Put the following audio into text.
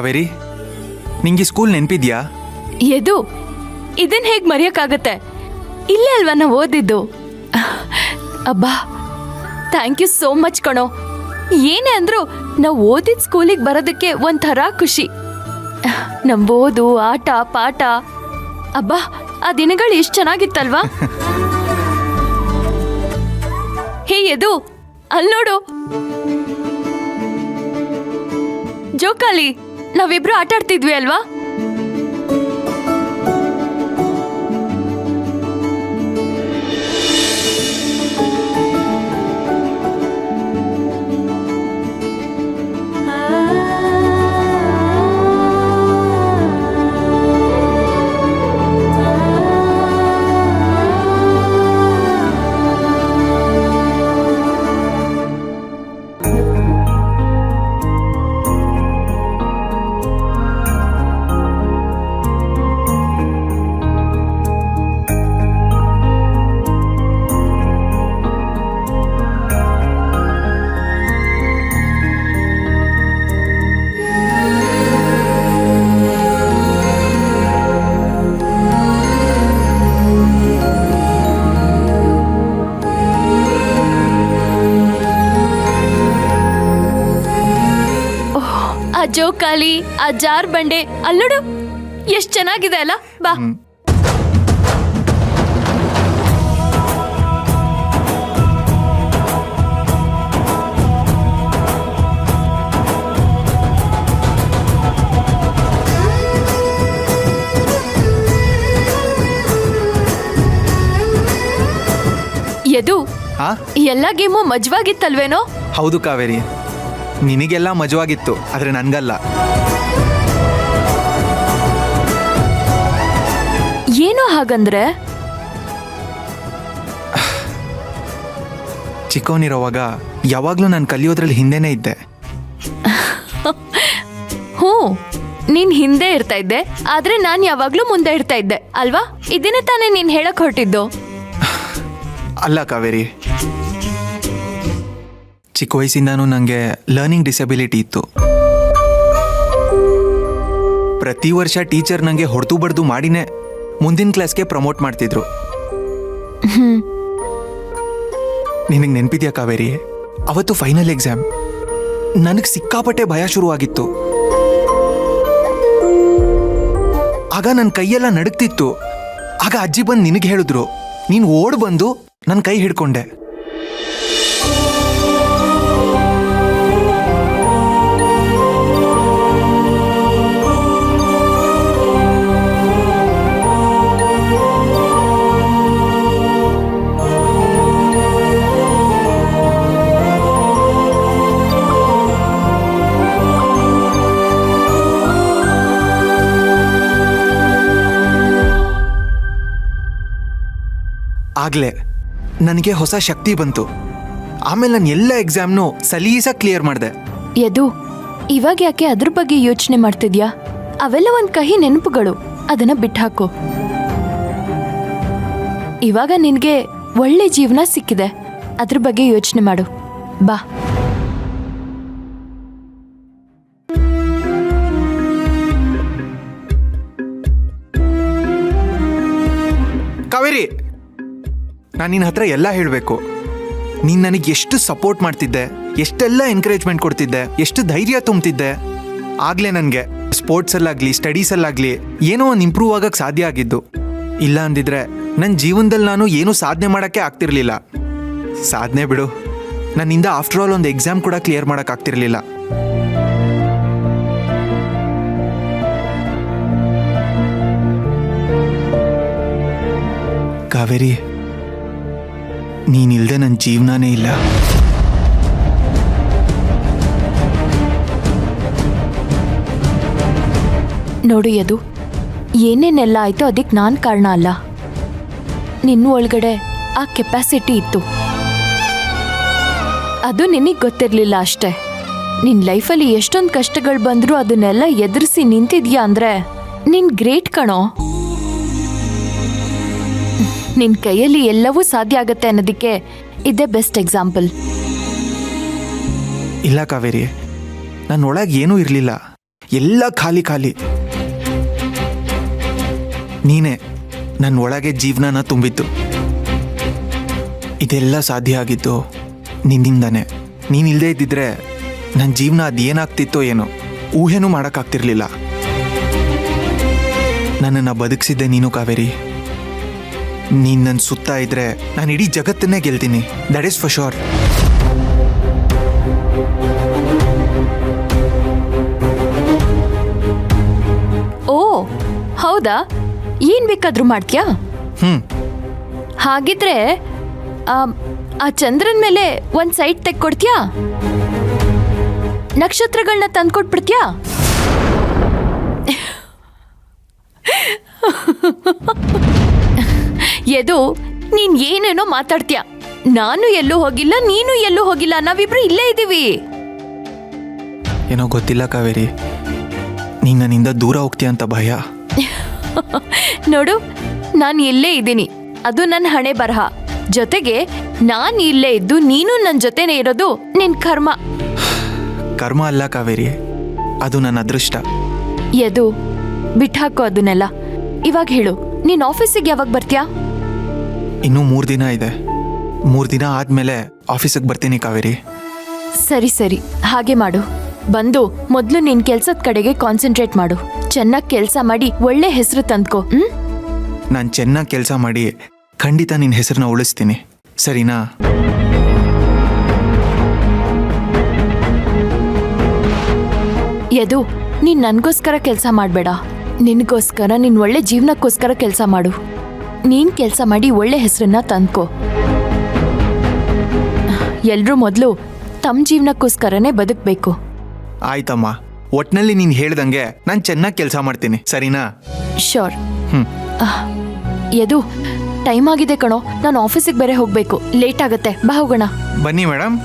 ಕಾವೇರಿ, ನಿಂಗೆ ಸ್ಕೂಲ್ ನೆನಪಿದ್ಯಾ? ಎದು ಇದನ್ ಹೇಗ್ ಮರೆಯಕ್ಕಾಗತ್ತೆ? ಇಲ್ಲೇ ಅಲ್ವಾ ನಾವು ಓದಿದ್ದು. ಅಬ್ಬಾ, ಥ್ಯಾಂಕ್ ಯು ಸೋ ಮಚ್ ಕಣೋ. ಏನೇ ಅಂದ್ರು ನಾವು ಓದಿದ ಸ್ಕೂಲಿಗೆ ಬರೋದಕ್ಕೆ ಒಂಥರ ಖುಷಿ. ನಮ್ ಓದು, ಆಟ, ಪಾಠ, ಅಬ್ಬಾ ಆ ದಿನಗಳು ಎಷ್ಟು ಚೆನ್ನಾಗಿತ್ತಲ್ವಾ? ಹೇ ಎದು, ಅಲ್ಲಿ ನೋಡು. ಜೋಕಾಲಿ ನಾವಿಬ್ರು ಆಟ ಆಡ್ತಿದ್ವಿ ಅಲ್ವಾ? ಜೋಕಾಲಿ, ಆ ಜಾರ್ ಬಂಡೆ, ಅಲ್ಲೋಡು ಎಷ್ಟ್ ಚೆನ್ನಾಗಿದೆ ಅಲ್ಲ. ಬಾ. ಯದು, ಎಲ್ಲಾ ಗೇಮು ಮಜವಾಗಿತ್ತಲ್ವೇನೋ? ಹೌದು ಕಾವೇರಿ, ನಿನಗೆಲ್ಲ ಮಜವಾಗಿತ್ತು, ಆದ್ರೆ ನನ್ಗಲ್ಲ. ಏನೋ ಹಾಗಂದ್ರೆ? ಚಿಕ್ಕವನಿರೋವಾಗ ಯಾವಾಗ್ಲೂ ನಾನು ಕಲಿಯೋದ್ರಲ್ಲಿ ಹಿಂದೆನೇ ಇದ್ದೆ. ಹ್ಞೂ, ನೀನ್ ಹಿಂದೆ ಇರ್ತಾ ಇದ್ದೆ, ಆದ್ರೆ ನಾನ್ ಯಾವಾಗ್ಲೂ ಮುಂದೆ ಇರ್ತಾ ಇದ್ದೆ ಅಲ್ವಾ? ಇದನ್ನೇ ತಾನೇ ನೀನ್ ಹೇಳಕ್ ಹೊರಟಿದ್ದು. ಅಲ್ಲ ಕಾವೇರಿ, ಚಿಕ್ಕ ವಯಸ್ಸಿಂದಾನು ನನಗೆ ಲರ್ನಿಂಗ್ ಡಿಸಬಿಲಿಟಿ ಇತ್ತು. ಪ್ರತಿ ವರ್ಷ ಟೀಚರ್ ನನಗೆ ಹೊಡೆದು ಬಡ್ದು ಮಾಡಿನೇ ಮುಂದಿನ ಕ್ಲಾಸ್ಗೆ ಪ್ರಮೋಟ್ ಮಾಡ್ತಿದ್ರು. ನಿನಗೆ ನೆನಪಿದ್ಯಾ ಕಾವೇರಿ, ಅವತ್ತು ಫೈನಲ್ ಎಕ್ಸಾಮ್, ನನಗೆ ಸಿಕ್ಕಾಪಟ್ಟೆ ಭಯ ಶುರುವಾಗಿತ್ತು. ಆಗ ನನ್ನ ಕೈಯೆಲ್ಲ ನಡುಗ್ತಿತ್ತು. ಆಗ ಅಜ್ಜಿ ಬಂದು ನಿನಗೆ ಹೇಳಿದ್ರು, ನೀನು ಓಡ್ ಬಂದು ನನ್ನ ಕೈ ಹಿಡ್ಕೊಂಡೆ. ಆಗ್ಲೇ ನನಗೆ ಹೊಸ ಶಕ್ತಿ ಬಂತು. ಆಮೇಲೆ ನಾನು ಎಲ್ಲ ಎಕ್ಸಾಮ್ನು ಸಲೀಸಾಗಿ ಕ್ಲಿಯರ್ ಮಾಡಿದೆ. ಯದು, ಇವಾಗ ಯಾಕೆ ಅದ್ರ ಬಗ್ಗೆ ಯೋಚನೆ ಮಾಡ್ತಿದ್ಯಾ? ಅವೆಲ್ಲ ಒಂದ್ ಕಹಿ ನೆನಪುಗಳು, ಅದನ್ನ ಬಿಟ್ಟಾಕು. ಇವಾಗ ನಿನ್ಗೆ ಒಳ್ಳೆ ಜೀವನ ಸಿಕ್ಕಿದೆ, ಅದ್ರ ಬಗ್ಗೆ ಯೋಚನೆ ಮಾಡು. ಬಾ. ಕಾವೇರಿ, ನಾನು ನಿನ್ನ ಹತ್ರ ಎಲ್ಲ ಹೇಳಬೇಕು. ನೀನು ನನಗೆ ಎಷ್ಟು ಸಪೋರ್ಟ್ ಮಾಡ್ತಿದ್ದೆ, ಎಷ್ಟೆಲ್ಲ ಎನ್ಕರೇಜ್ಮೆಂಟ್ ಕೊಡ್ತಿದ್ದೆ, ಎಷ್ಟು ಧೈರ್ಯ ತುಂಬ್ತಿದ್ದೆ. ಆಗಲೇ ನನಗೆ ಸ್ಪೋರ್ಟ್ಸಲ್ಲಾಗಲಿ ಸ್ಟಡೀಸಲ್ಲಾಗಲಿ ಏನೋ ಒಂದು ಇಂಪ್ರೂವ್ ಆಗೋಕ್ಕೆ ಸಾಧ್ಯ ಆಗಿದ್ದು. ಇಲ್ಲ ಅಂದಿದ್ರೆ ನನ್ನ ಜೀವನದಲ್ಲಿ ನಾನು ಏನೂ ಸಾಧನೆ ಮಾಡೋಕ್ಕೆ ಆಗ್ತಿರ್ಲಿಲ್ಲ. ಸಾಧನೆ ಬಿಡು, ನನ್ನಿಂದ ಆಫ್ಟರ್ ಆಲ್ ಒಂದು ಎಕ್ಸಾಮ್ ಕೂಡ ಕ್ಲಿಯರ್ ಮಾಡೋಕ್ಕಾಗ್ತಿರ್ಲಿಲ್ಲ. ಕಾವೇರಿ, ನೀನಿಲ್ದೆ ನನ್ನ ಜೀವನನೇ ಇಲ್ಲ. ನೋಡು ಯದು, ಏನೇನೆಲ್ಲ ಆಯ್ತೋ ಅದಕ್ಕೆ ನಾನು ಕಾರಣ ಅಲ್ಲ. ನಿನ್ನ ಒಳಗಡೆ ಆ ಕೆಪಾಸಿಟಿ ಇತ್ತು, ಅದು ನಿನಗೆ ಗೊತ್ತಿರಲಿಲ್ಲ ಅಷ್ಟೇ. ನಿನ್ನ ಲೈಫಲ್ಲಿ ಎಷ್ಟೊಂದು ಕಷ್ಟಗಳು ಬಂದರೂ ಅದನ್ನೆಲ್ಲ ಎದುರಿಸಿ ನಿಂತಿದ್ಯಾ ಅಂದರೆ ನೀನು ಗ್ರೇಟ್ ಕಣೋ. ನಿನ್ನ ಕೈಯಲ್ಲಿ ಎಲ್ಲವೂ ಸಾಧ್ಯ ಆಗತ್ತೆ ಅನ್ನೋದಕ್ಕೆ ಇದೇ ಬೆಸ್ಟ್ ಎಕ್ಸಾಂಪಲ್. ಇಲ್ಲ ಕಾವೇರಿ, ನನ್ನೊಳಗೆ ಏನೂ ಇರಲಿಲ್ಲ. ಎಲ್ಲ ಖಾಲಿ ಖಾಲಿ. ನೀನೇ ನನ್ನ ಒಳಗೆ ಜೀವನನ ತುಂಬಿತ್ತು. ಇದೆಲ್ಲ ಸಾಧ್ಯ ಆಗಿದ್ದು ನಿನ್ನಿಂದಾನೆ. ನೀನಿಲ್ಲದೆ ಇದ್ದಿದ್ರೆ ನನ್ನ ಜೀವನ ಅದೇನಾಗ್ತಿತ್ತೋ ಏನೋ ಊಹೆನೂ ಮಾಡೋಕ್ಕಾಗ್ತಿರ್ಲಿಲ್ಲ. ನನ್ನನ್ನು ಬದುಕಿಸಿದ್ದೆ ನೀನು ಕಾವೇರಿ. ನೀನು ನನ್ನ ಸುತ್ತ ಇದ್ರೆ ನಾನು ಇಡೀ ಜಗತ್ತನ್ನೇ ಗೆಲ್ತೀನಿ. That is for sure. ಓ ಹೌದಾ? ಏನ್ ಬೇಕಾದ್ರೂ ಮಾಡ್ತೀಯಾ? ಹಾಗಿದ್ರೆ ಆ ಚಂದ್ರನ್ ಮೇಲೆ ಒಂದ್ ಸೈಟ್ ತೆಕ್ಕೊಡ್ತೀಯಾ? ನಕ್ಷತ್ರಗಳನ್ನ ತಂದ್ಕೊಟ್ಬಿಡ್ತೀಯಾ? ಎದು ನೀನ್ ಏನೇನೋ ಮಾತಾಡ್ತೀಯ. ನಾನು ಎಲ್ಲೂ ಹೋಗಿಲ್ಲ, ನೀನು ಎಲ್ಲೂ ಹೋಗಿಲ್ಲ, ನಾವಿಬ್ರು ಇಲ್ಲೇ ಇದ್ದೀವಿ. ಏನೋ ಗೊತ್ತಿಲ್ಲ ಕಾವೇರಿ, ನೀನು ನನ್ನಿಂದ ದೂರ ಹೋಗ್ತೀಯ ಅಂತ ಭಯ. ನೋಡು, ನಾನು ಇಲ್ಲೇ ಇದ್ದೀನಿ, ಅದು ನನ್ನ ಹಣೆ ಬರಹ. ಜೊತೆಗೆ ನಾನು ಇಲ್ಲೇ ಇದ್ದು ನೀನು ನನ್ನ ಜೊತೆನೇ ಇರೋದು ನಿನ್ ಕರ್ಮ. ಕರ್ಮ ಅಲ್ಲ ಕಾವೇರಿ, ಅದು ನನ್ನ ಅದೃಷ್ಟ. ಎದು ಬಿಟ್ಟಾಕೋ ಅದನ್ನೆಲ್ಲ. ಇವಾಗ ಹೇಳು, ನೀನ್ ಆಫೀಸಿಗೆ ಯಾವಾಗ ಬರ್ತೀಯಾ? ಇನ್ನೂ 3 ದಿನ ಇದೆ. 3 ದಿನ ಆದ್ಮೇಲೆ ಆಫೀಸಿಗೆ ಬರ್ತೀನಿ ಕಾವೇರಿ. ಸರಿ ಸರಿ, ಹಾಗೆ ಮಾಡು. ಬಂದು ಮೊದಲು ನಿನ್ ಕೆಲ್ಸದ ಕಡೆಗೆ ಕಾನ್ಸಂಟ್ರೇಟ್ ಮಾಡು. ಚೆನ್ನಾಗಿ ಕೆಲಸ ಮಾಡಿ ಒಳ್ಳೆ ಹೆಸರು ತಂದ್ಕೋ. ನಾನು ಚೆನ್ನಾಗಿ ಕೆಲಸ ಮಾಡಿ ಖಂಡಿತ ನಿನ್ನ ಹೆಸರನ್ನ ಉಳಿಸ್ತೀನಿ, ಸರಿನಾ? ಯದು, ನೀನ್ ನನ್ಗೋಸ್ಕರ ಕೆಲಸ ಮಾಡಬೇಡ. ನಿನ್ಗೋಸ್ಕರ, ನಿನ್ ಒಳ್ಳೆ ಜೀವನಕ್ಕೋಸ್ಕರ ಕೆಲಸ ಮಾಡು. ನೀನ್ ಕೆಲಸ ಮಾಡಿ ಒಳ್ಳೆ ಹೆಸರನ್ನ ತಂದ್ಕೋ. ಎಲ್ರೂ ಮೊದಲು ತಮ್ಮ ಜೀವನಕ್ಕೋಸ್ಕರನೇ ಬದುಕಬೇಕು. ಆಯ್ತಮ್ಮ, ಒಟ್ನಲ್ಲಿ ನೀನು ಹೇಳ್ದಂಗೆ ನಾನು ಚೆನ್ನಾಗಿ ಕೆಲಸ ಮಾಡ್ತೀನಿ, ಸರಿನಾ? ಶೋರ್. ಯದು, ಟೈಮ್ ಆಗಿದೆ ಕಣೋ, ನಾನು ಆಫೀಸಿಗೆ ಬೇರೆ ಹೋಗ್ಬೇಕು. ಲೇಟ್ ಆಗತ್ತೆ, ಬಾ ಹೋಗೋಣ. ಬನ್ನಿ ಮೇಡಮ್.